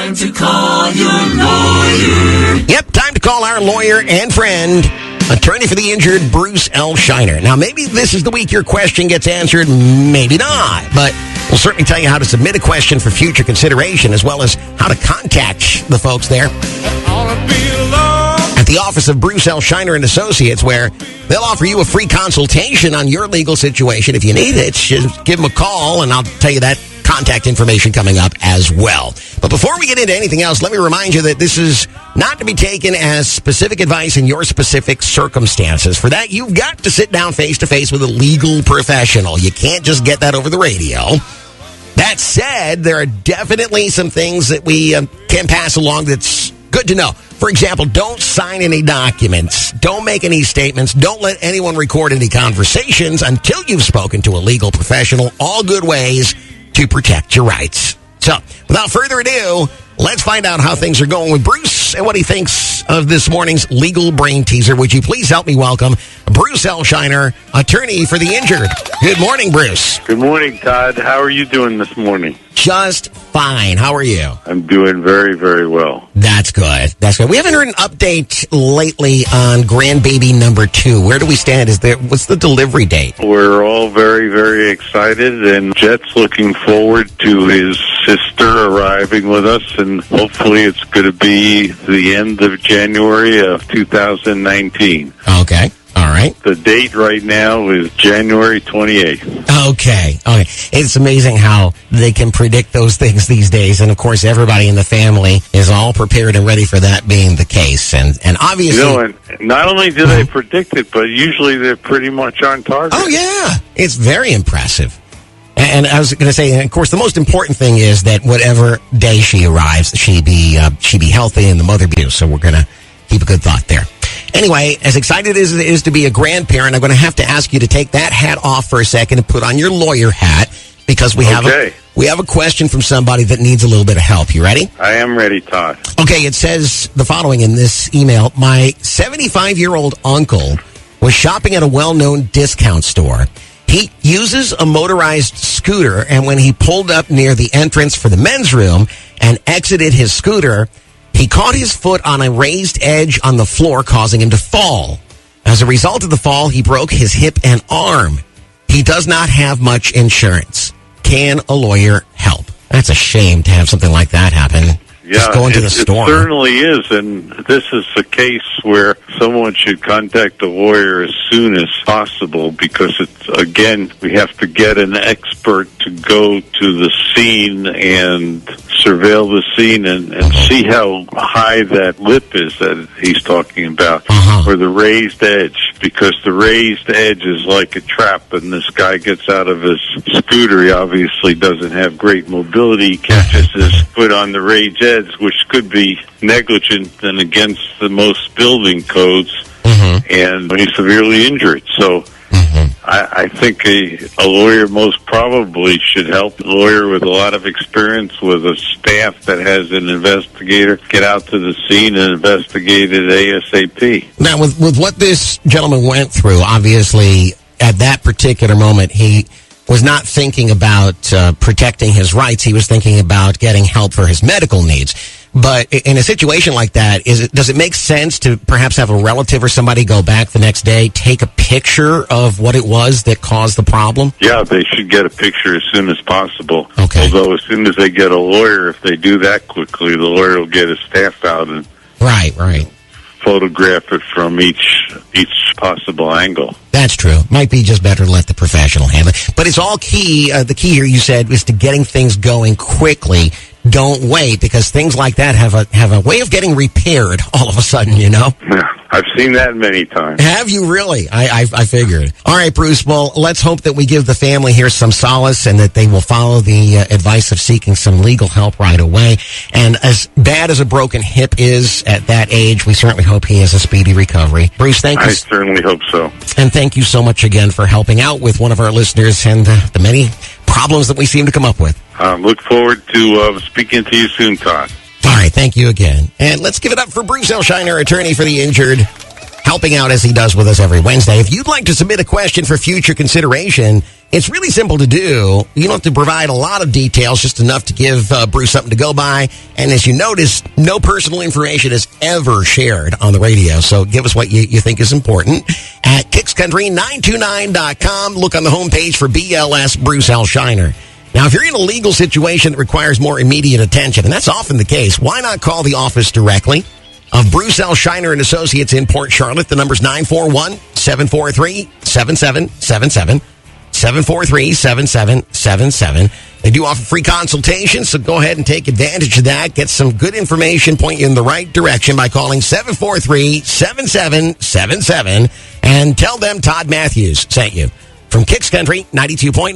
Time to call your lawyer. Yep, time to call our lawyer and friend, attorney for the injured, Bruce L. Scheiner. Now, maybe this is the week your question gets answered, maybe not, but we'll certainly tell you how to submit a question for future consideration, as well as how to contact the folks there at the office of Bruce L. Scheiner and Associates, where they'll offer you a free consultation on your legal situation. If you need it, just give them a call, and I'll tell you that contact information coming up as well. But before we get into anything else, let me remind you that this is not to be taken as specific advice in your specific circumstances. For that, you've got to sit down face-to-face with a legal professional. You can't just get that over the radio. That said, there are definitely some things that we can pass along that's good to know. For example, don't sign any documents. Don't make any statements. Don't let anyone record any conversations until you've spoken to a legal professional. All good ways to protect your rights. So, without further ado, let's find out how things are going with Bruce and what he thinks of this morning's legal brain teaser. Would you please help me welcome Bruce L. Scheiner, attorney for the injured. Good morning, Bruce. Good morning, Todd. How are you doing this morning? Just fine. How are you? I'm doing very, very well. That's good. That's good. We haven't heard an update lately on grandbaby number 2. Where do we stand? What's the delivery date? We're all very, very excited, and Jet's looking forward to his sister arriving with us, and hopefully it's going to be the end of January of 2019. Okay. All right. The date right now is January 28th. Okay. It's amazing how they can predict those things these days. And, of course, everybody in the family is all prepared and ready for that being the case. And obviously... and not only do they predict it, but usually they're pretty much on target. Oh, yeah. It's very impressive. And I was going to say, of course, the most important thing is that whatever day she arrives, she be healthy and the mother be. So we're going to keep a good thought there. Anyway, as excited as it is to be a grandparent, I'm going to have to ask you to take that hat off for a second and put on your lawyer hat, because we have a question from somebody that needs a little bit of help. You ready? I am ready, Todd. Okay, it says the following in this email. My 75-year-old uncle was shopping at a well-known discount store. He uses a motorized scooter, and when he pulled up near the entrance for the men's room and exited his scooter, he caught his foot on a raised edge on the floor, causing him to fall. As a result of the fall, he broke his hip and arm. He does not have much insurance. Can a lawyer help? That's a shame to have something like that happen. Just go into the store. It certainly is, and this is a case where someone should contact a lawyer as soon as possible, because we have to get an expert to go to the scene and surveil the scene and see how high that lip is that he's talking about, or the raised edge, because the raised edge is like a trap, and this guy gets out of his scooter. He obviously doesn't have great mobility. He catches his foot on the raised edge, which could be negligent and against the most building codes, and he's severely injured. So I think a lawyer most probably should help. A lawyer with a lot of experience, with a staff that has an investigator, get out to the scene and investigate it ASAP. Now, with what this gentleman went through, obviously, at that particular moment, he was not thinking about protecting his rights. He was thinking about getting help for his medical needs. But in a situation like that, does it make sense to perhaps have a relative or somebody go back the next day, take a picture of what it was that caused the problem? Yeah, they should get a picture as soon as possible. Okay. Although as soon as they get a lawyer, if they do that quickly, the lawyer will get his staff out and right. photograph it from each possible angle. That's true. Might be just better to let the professional handle it. But it's all key. The key here, you said, is to getting things going quickly. Don't wait, because things like that have a way of getting repaired all of a sudden, you know? Yeah, I've seen that many times. Have you really? I figured. All right, Bruce, well, let's hope that we give the family here some solace and that they will follow the advice of seeking some legal help right away. And as bad as a broken hip is at that age, we certainly hope he has a speedy recovery. Bruce, thank you. I certainly hope so. And thank you so much again for helping out with one of our listeners and the many problems that we seem to come up with. Look forward to speaking to you soon, Todd. All right, thank you again. And let's give it up for Bruce L. Scheiner, attorney for the injured. helping out as he does with us every Wednesday. If you'd like to submit a question for future consideration, it's really simple to do. You don't have to provide a lot of details, just enough to give Bruce something to go by. And as you notice, no personal information is ever shared on the radio. So give us what you think is important. At kickscountry929.com, look on the homepage for BLS Bruce L. Scheiner. Now, if you're in a legal situation that requires more immediate attention, and that's often the case, why not call the office directly of Bruce L. Scheiner and Associates in Port Charlotte? The number's 941-743-7777. 743-7777. They do offer free consultations, so go ahead and take advantage of that. Get some good information, point you in the right direction by calling 743-7777 and tell them Todd Matthews sent you from Kicks Country 92.9.